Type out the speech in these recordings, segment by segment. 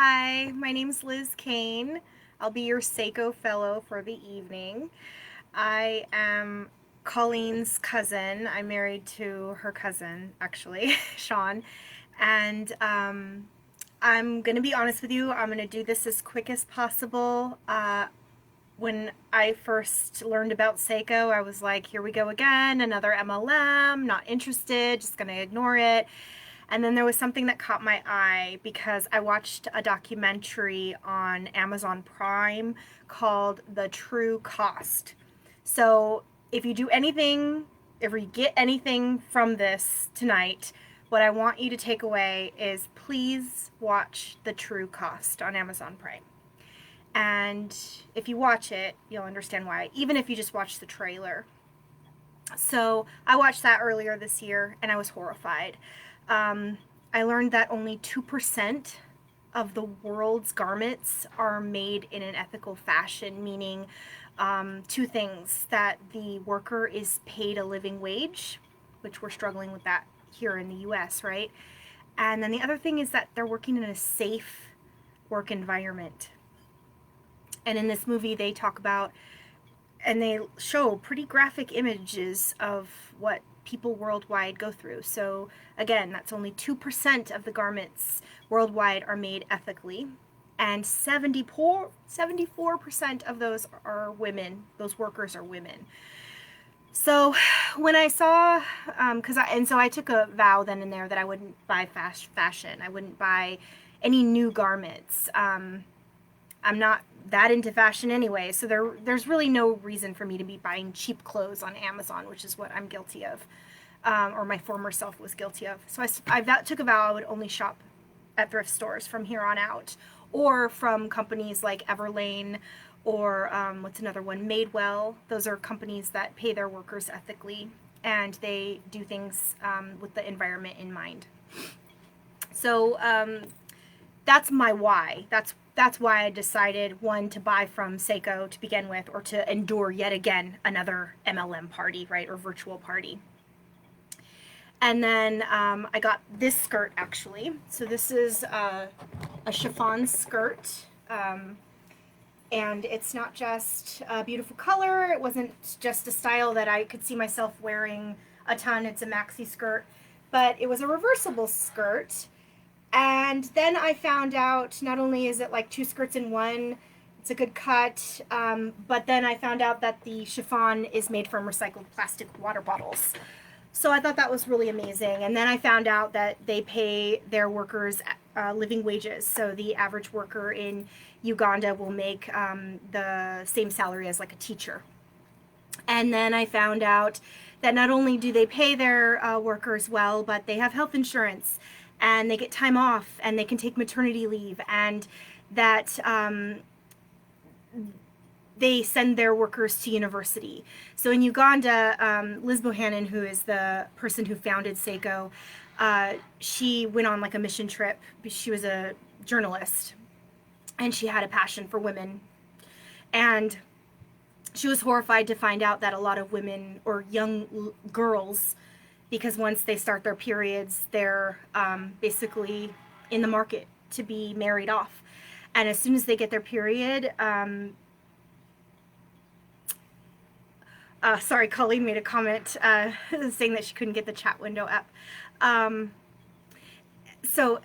Hi, my name's Liz Kane. I'll be your Sseko Fellow for the evening. I am Colleen's cousin. I'm married to her cousin, actually, Sean. And I'm going to be honest with you, I'm going to do this as quick as possible. When I first learned about Sseko, I was like, here we go again, another MLM, not interested, just going to ignore it. And then there was something that caught my eye because I watched a documentary on Amazon Prime called The True Cost. So if you do anything, if you get anything from this tonight, what I want you to take away is please watch The True Cost on Amazon Prime. And if you watch it, you'll understand why, even if you just watch the trailer. So I watched that earlier this year and I was horrified. Um, I learned that only 2% of the world's garments are made in an ethical fashion, meaning two things: that the worker is paid a living wage, which we're struggling with that here in the US, right? And then the other thing is that they're working in a safe work environment. And in this movie, they talk about and they show pretty graphic images of what people worldwide go through. So again, that's only 2% of the garments worldwide are made ethically, and 74% of those are women. Those workers are women. So when I saw, so I took a vow then and there that I wouldn't buy fast fashion. I wouldn't buy any new garments. I'm not that into fashion anyway, so there's really no reason for me to be buying cheap clothes on Amazon, which is what I'm guilty of, or my former self was guilty of. So I took a vow I would only shop at thrift stores from here on out, or from companies like Everlane, or what's another one, Madewell. Those are companies that pay their workers ethically, and they do things with the environment in mind. So that's my why. That's why I decided, one, to buy from Sseko to begin with, or to endure yet again another MLM party, right, or virtual party. And then I got this skirt, actually. So this is a chiffon skirt. And it's not just a beautiful color. It wasn't just a style that I could see myself wearing a ton. It's a maxi skirt. But it was a reversible skirt. And then I found out not only is it like two skirts in one, it's a good cut, but then I found out that the chiffon is made from recycled plastic water bottles. So I thought that was really amazing. And then I found out that they pay their workers living wages. So the average worker in Uganda will make the same salary as like a teacher. And then I found out that not only do they pay their workers well, but they have health insurance, and they get time off, and they can take maternity leave, and that they send their workers to university. So in Uganda, Liz Bohannon, who is the person who founded Sseko, she went on like a mission trip. She was a journalist, and she had a passion for women. And she was horrified to find out that a lot of women or young girls, because once they start their periods, they're basically in the market to be married off. And as soon as they get their period, sorry, Colleen made a comment saying that she couldn't get the chat window up. So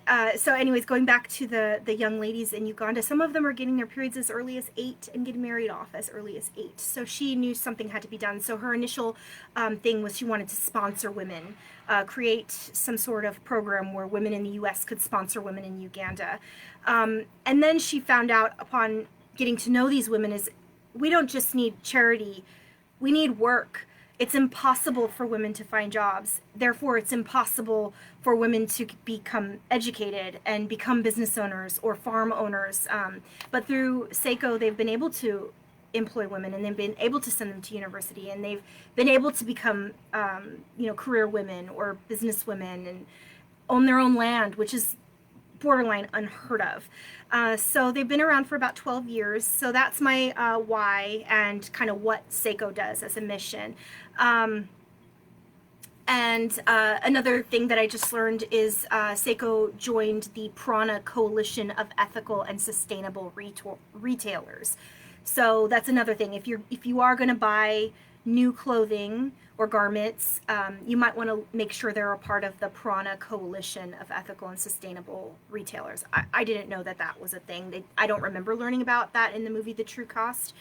anyways, going back to the young ladies in Uganda, some of them are getting their periods as early as 8 and getting married off as early as 8. So she knew something had to be done. So her initial thing was she wanted to sponsor women, create some sort of program where women in the U.S. could sponsor women in Uganda. And then she found out, upon getting to know these women, is we don't just need charity, we need work. It's impossible for women to find jobs. Therefore, it's impossible for women to become educated and become business owners or farm owners. But through Sseko, they've been able to employ women, and they've been able to send them to university, and they've been able to become, career women or business women and own their own land, which is borderline unheard of. So they've been around for about 12 years. So that's my why and kind of what Sseko does as a mission. And another thing that I just learned is Sseko joined the Prana Coalition of Ethical and Sustainable Retailers. So that's another thing. If you are going to buy new clothing or garments, you might want to make sure they're a part of the Prana Coalition of Ethical and Sustainable Retailers. I didn't know that that was a thing. I don't remember learning about that in the movie The True Cost.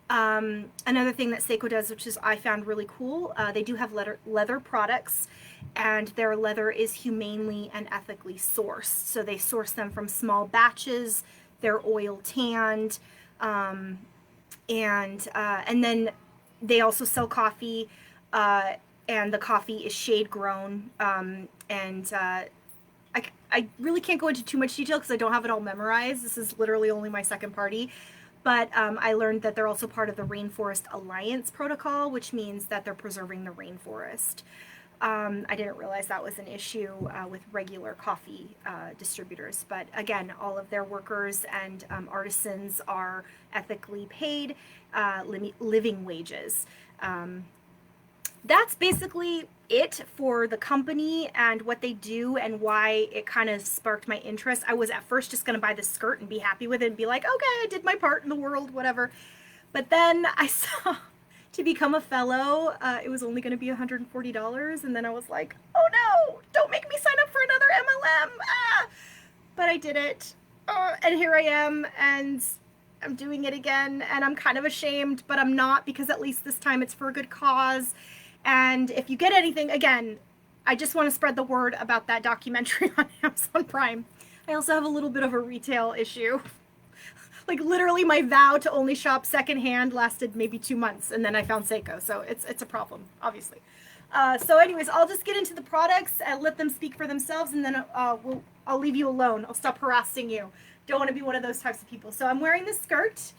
Another thing that Sseko does, which is I found really cool, they do have leather products, and their leather is humanely and ethically sourced. So they source them from small batches. They're oil tanned, and then they also sell coffee, and the coffee is shade grown. I really can't go into too much detail because I don't have it all memorized. This is literally only my second party. But I learned that they're also part of the Rainforest Alliance Protocol, which means that they're preserving the rainforest. I didn't realize that was an issue with regular coffee distributors. But again, all of their workers and artisans are ethically paid living wages. That's basically it for the company and what they do and why it kind of sparked my interest. I was at first just going to buy the skirt and be happy with it and be like, okay, I did my part in the world, whatever. But then I saw to become a fellow, it was only going to be $140. And then I was like, oh no, don't make me sign up for another MLM. Ah! But I did it. And here I am, and I'm doing it again. And I'm kind of ashamed, but I'm not, because at least this time it's for a good cause. And if you get anything, again, I just want to spread the word about that documentary on Amazon Prime. I also have a little bit of a retail issue. Like literally my vow to only shop secondhand lasted maybe 2 months, and then I found Sseko, so it's a problem, obviously. So anyways, I'll just get into the products and let them speak for themselves, and then I'll leave you alone. I'll stop harassing you. Don't want to be one of those types of people. So I'm wearing this skirt.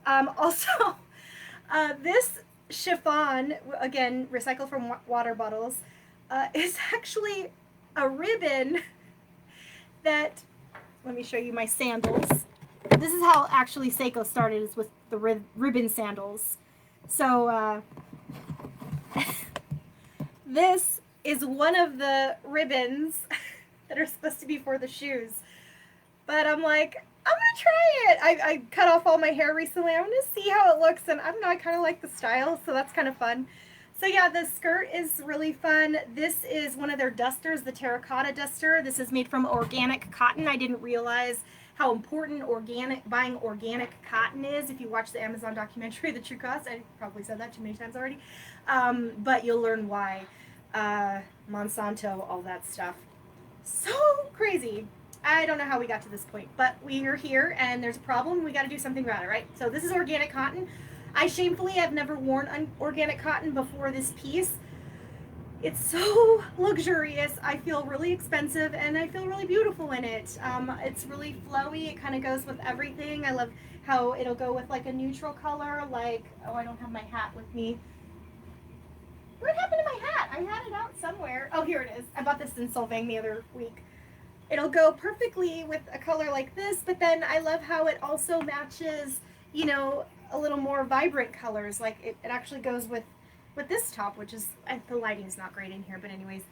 Also, this chiffon, again, recycled from water bottles, is actually a ribbon that, let me show you my sandals. This is how actually Sseko started, is with the ribbon sandals. So this is one of the ribbons that are supposed to be for the shoes. But I'm like, I'm gonna try it. I cut off all my hair recently. I'm gonna see how it looks, and I don't know, I kind of like the style, so that's kind of fun. So yeah, the skirt is really fun. This is one of their dusters, the terracotta duster. This is made from organic cotton. I didn't realize how important buying organic cotton is. If you watch the Amazon documentary, The True Cost, I probably said that too many times already, but you'll learn why. Monsanto, all that stuff. So crazy. I don't know how we got to this point, but we are here, and there's a problem. We got to do something about it, right? So this is organic cotton. I shamefully have never worn organic cotton before this piece. It's so luxurious. I feel really expensive, and I feel really beautiful in it. It's really flowy. It kind of goes with everything. I love how it'll go with like a neutral color, like, oh, I don't have my hat with me. What happened to my hat? I had it out somewhere. Oh, here it is. I bought this in Solvang the other week. It'll go perfectly with a color like this, but then I love how it also matches, you know, a little more vibrant colors. Like it actually goes with this top, which is, the lighting's not great in here, but anyways.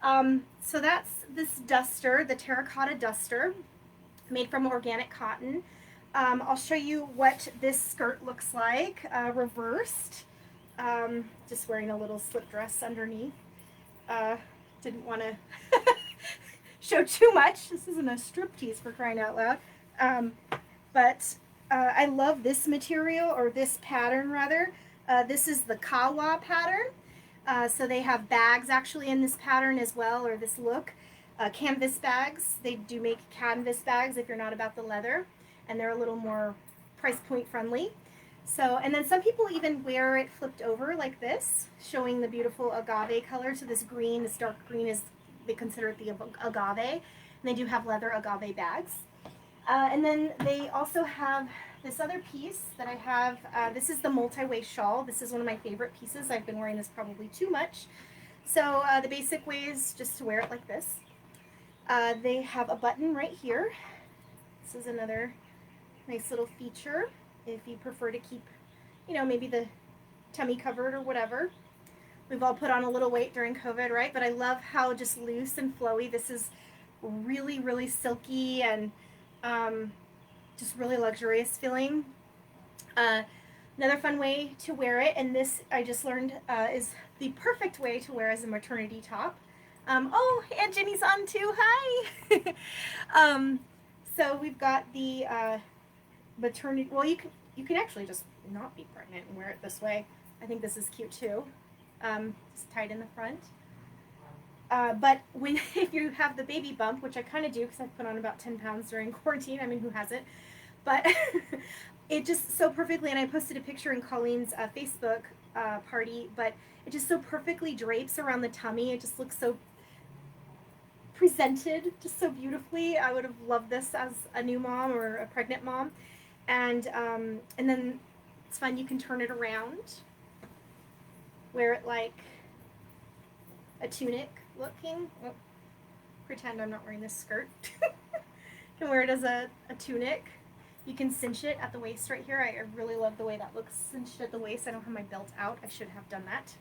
So that's this duster, the terracotta duster, made from organic cotton. I'll show you what this skirt looks like, reversed. Just wearing a little slip dress underneath. Didn't want to show too much. This isn't a striptease, for crying out loud. But I love this material, or this pattern rather. This is the Kawa pattern. So they have bags actually in this pattern as well, or this look. Canvas bags. They do make canvas bags if you're not about the leather, and they're a little more price point friendly. So, and then some people even wear it flipped over like this, showing the beautiful agave color. So this green, this dark green, is, they consider it the agave. And they do have leather agave bags. And then they also have this other piece that I have. This is the multi-way shawl. This is one of my favorite pieces. I've been wearing this probably too much. So the basic way is just to wear it like this. They have a button right here. This is another nice little feature if you prefer to keep, you know, maybe the tummy covered or whatever. We've all put on a little weight during COVID, right? But I love how just loose and flowy. This is really, really silky and just really luxurious feeling. Another fun way to wear it, and this I just learned is the perfect way to wear as a maternity top. Oh, Aunt Jenny's on too. Hi. So we've got the maternity. Well, you can actually just not be pregnant and wear it this way. I think this is cute too. Just tied in the front. But when if you have the baby bump, which I kind of do because I've put on about 10 pounds during quarantine. I mean, who hasn't? But it just so perfectly, and I posted a picture in Colleen's Facebook party, but it just so perfectly drapes around the tummy. It just looks so presented, just so beautifully. I would have loved this as a new mom or a pregnant mom. And then it's fun, you can turn it around, wear it like a tunic looking. Oh, pretend I'm not wearing this skirt. Can wear it as a tunic. You can cinch it at the waist right here. I really love the way that looks cinched at the waist. I don't have my belt out. I should have done that.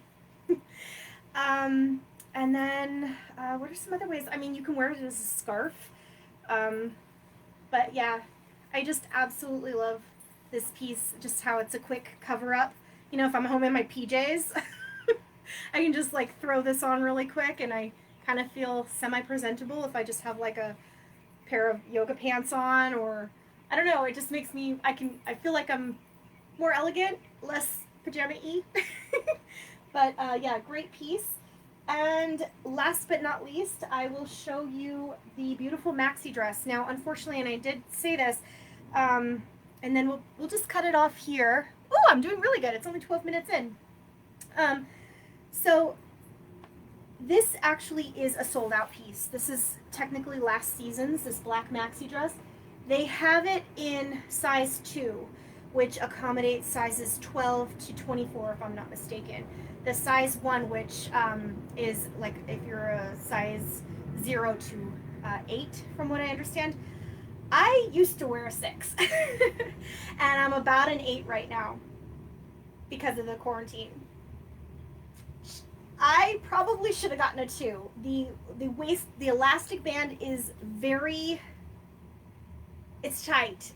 And then what are some other ways? I mean, you can wear it as a scarf. But yeah, I just absolutely love this piece, just how it's a quick cover up. You know, if I'm home in my PJs, I can just like throw this on really quick and I kind of feel semi-presentable if I just have like a pair of yoga pants on, or I don't know, it just makes me, I feel like I'm more elegant, less pajama-y. But yeah, great piece. And last but not least, I will show you the beautiful maxi dress. Now, unfortunately, and I did say this, and then we'll just cut it off here. Oh, I'm doing really good. It's only 12 minutes in. So this actually is a sold out piece. This is technically last season's, this black maxi dress. They have it in size 2, which accommodates sizes 12 to 24 if I'm not mistaken. The size 1, which is like if you're a size 0 to 8 from what I understand. I used to wear a 6 and I'm about an 8 right now because of the quarantine. I probably should have gotten a 2. The waist, the elastic band is it's tight.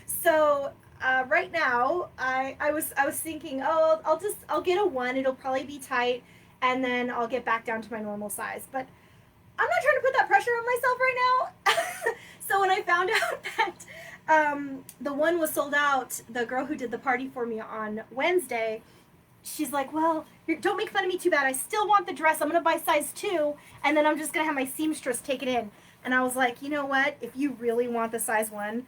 So right now I was thinking, oh, I'll get a 1. It'll probably be tight, and then I'll get back down to my normal size. But I'm not trying to put that pressure on myself right now. So when I found out that the 1 was sold out, the girl who did the party for me on Wednesday, she's like, well, don't make fun of me too bad. I still want the dress. I'm going to buy size 2, and then I'm just going to have my seamstress take it in. And I was like, you know what? If you really want the size 1,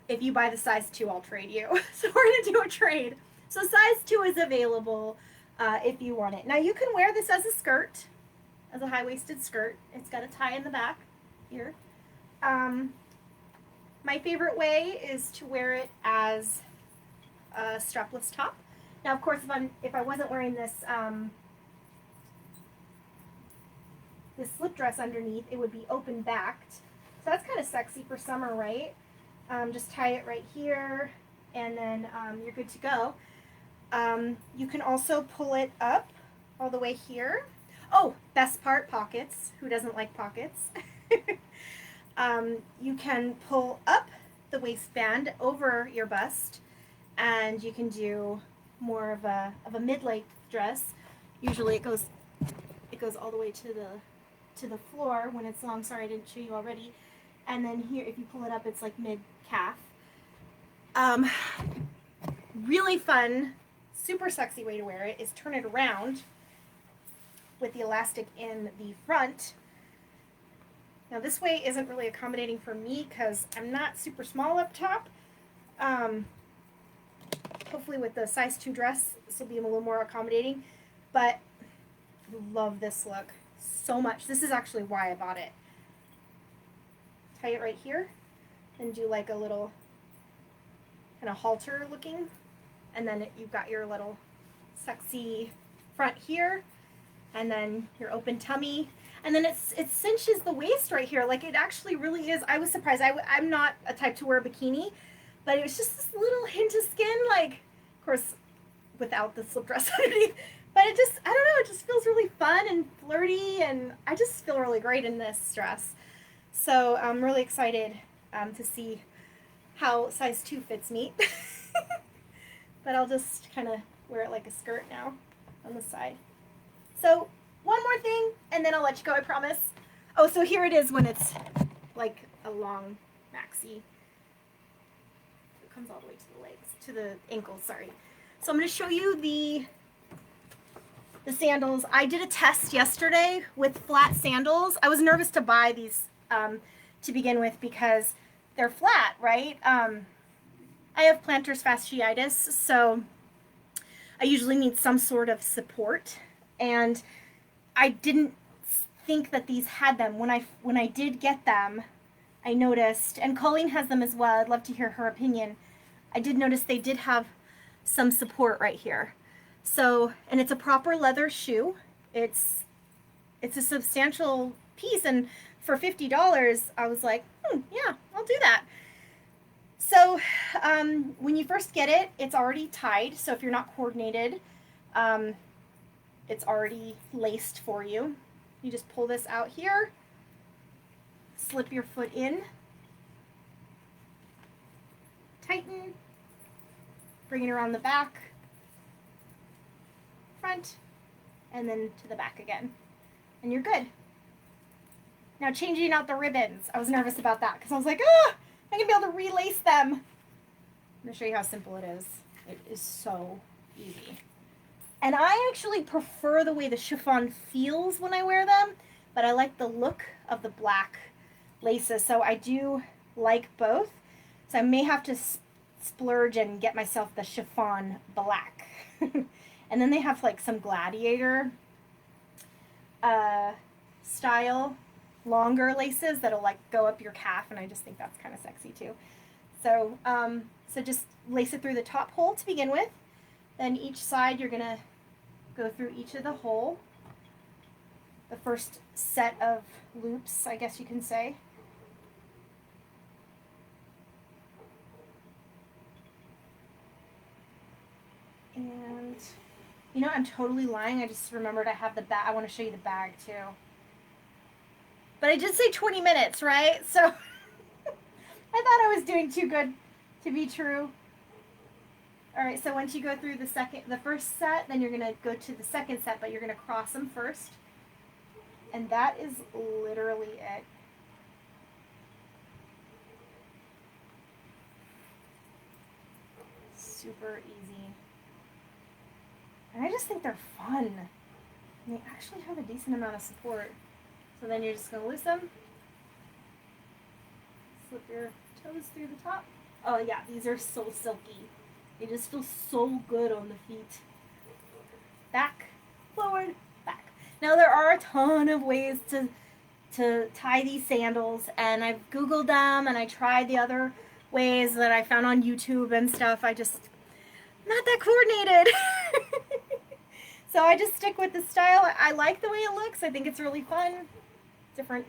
if you buy the size 2, I'll trade you. So we're going to do a trade. So size 2 is available if you want it. Now you can wear this as a skirt, as a high-waisted skirt. It's got a tie in the back here. My favorite way is to wear it as a strapless top. Now, of course, if I wasn't wearing this this slip dress underneath, it would be open backed. So that's kind of sexy for summer, right? Just tie it right here, and then you're good to go. You can also pull it up all the way here. Oh, best part, pockets. Who doesn't like pockets? You can pull up the waistband over your bust, and you can do more of a mid-length dress. Usually it goes all the way to the floor when it's long. Sorry, I didn't show you already. And then here, if you pull it up, it's like mid-calf. Really fun, super sexy way to wear it is turn it around with the elastic in the front. Now this way isn't really accommodating for me because I'm not super small up top. Hopefully with the size 2 dress, this will be a little more accommodating. But I love this look so much. This is actually why I bought it. Tie it right here and do like a little kind of halter looking. And then you've got your little sexy front here. And then your open tummy. And then it cinches the waist right here. Like it actually really is. I was surprised. I'm not a type to wear a bikini. But it was just this little hint of skin. Like, of course, without the slip dress underneath. But it just, I don't know, it just feels really fun and flirty, and I just feel really great in this dress. So I'm really excited to see how size 2 fits me. But I'll just kind of wear it like a skirt now on the side. So one more thing, and then I'll let you go, I promise. Oh, so here it is when it's like a long maxi. It comes all the way to the legs, to the ankles, sorry. So I'm going to show you the sandals. I did a test yesterday with flat sandals. I was nervous to buy these to begin with because they're flat, right? I have plantar fasciitis, so I usually need some sort of support, and I didn't think that these had them. When I did get them, I noticed, and Colleen has them as well, I'd love to hear her opinion. I did notice they did have some support right here. So, and it's a proper leather shoe. It's a substantial piece, and for $50, I was like, yeah, I'll do that. So, when you first get it, it's already tied. So if you're not coordinated, it's already laced for you. You just pull this out here, slip your foot in, tighten, bring it around the back, front, and then to the back again, and you're good. Now changing out the ribbons, I was nervous about that because I was like, I'm gonna be able to relace them. I'm gonna show you how simple it is. It is so easy. And I actually prefer the way the chiffon feels when I wear them, but I like the look of the black laces, so I do like both. So I may have to splurge and get myself the chiffon black. And then they have like some gladiator style longer laces that'll like go up your calf, and I just think that's kind of sexy too. So so just lace it through the top hole to begin with. Then each side you're gonna go through each of the hole. The first set of loops, I guess you can say. And you know, I'm totally lying. I just remembered I have the bag. I want to show you the bag too. But I did say 20 minutes, right? So I thought I was doing too good to be true. All right, so once you go through the first set, then you're gonna go to the second set, but you're gonna cross them first. And that is literally it. Super easy. And I just think they're fun. And they actually have a decent amount of support. So then you're just gonna loose them. Slip your toes through the top. Oh yeah, these are so silky. They just feel so good on the feet. Back, forward, back. Now there are a ton of ways to tie these sandals, and I've Googled them and I tried the other ways that I found on YouTube and stuff. I just, not that coordinated. So I just stick with the style. I like the way it looks. I think it's really fun. Different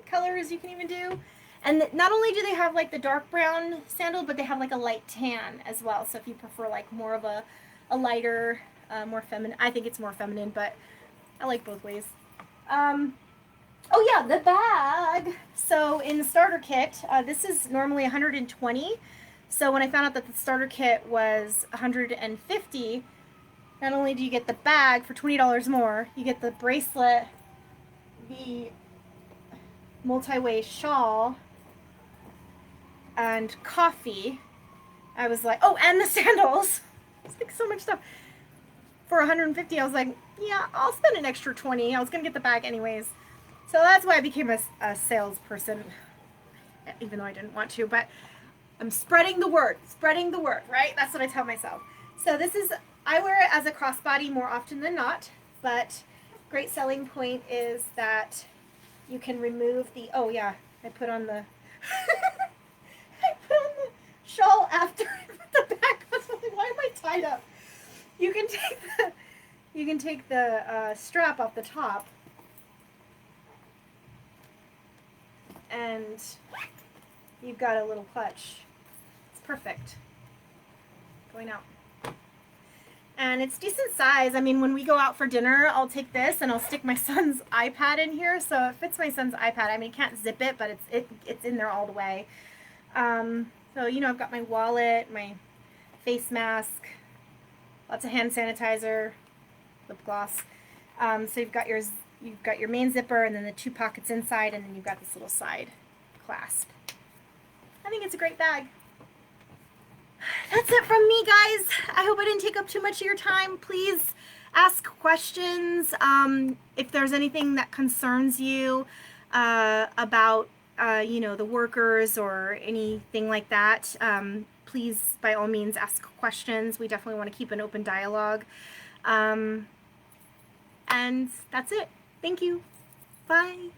colors you can even do. And not only do they have like the dark brown sandal, but they have like a light tan as well. So if you prefer like more of a lighter, more feminine, I think it's more feminine, but I like both ways. Oh yeah, the bag. So in the starter kit, this is normally $120. So when I found out that the starter kit was $150, not only do you get the bag for $20 more, you get the bracelet, the multi-way shawl, and coffee. I was like, oh, and the sandals. It's like so much stuff. For $150, I was like, yeah, I'll spend an extra $20. I was going to get the bag anyways. So that's why I became a salesperson, even though I didn't want to, but I'm spreading the word, right? That's what I tell myself. So this is, I wear it as a crossbody more often than not, but great selling point is that you can remove the, oh yeah, I put on the, I put on the shawl after I put the back on. So like, why am I tied up? You can take the strap off the top, and you've got a little clutch. It's perfect. Going out. And it's decent size. I mean, when we go out for dinner, I'll take this and I'll stick my son's iPad in here, so it fits my son's iPad. I mean, you can't zip it, but it's in there all the way. So, you know, I've got my wallet, my face mask, lots of hand sanitizer, lip gloss. So you've got your main zipper and then the 2 pockets inside, and then you've got this little side clasp. I think it's a great bag. That's it from me, guys. I hope I didn't take up too much of your time. Please ask questions. If there's anything that concerns you about, you know, the workers or anything like that, please, by all means, ask questions. We definitely want to keep an open dialogue. And that's it. Thank you. Bye.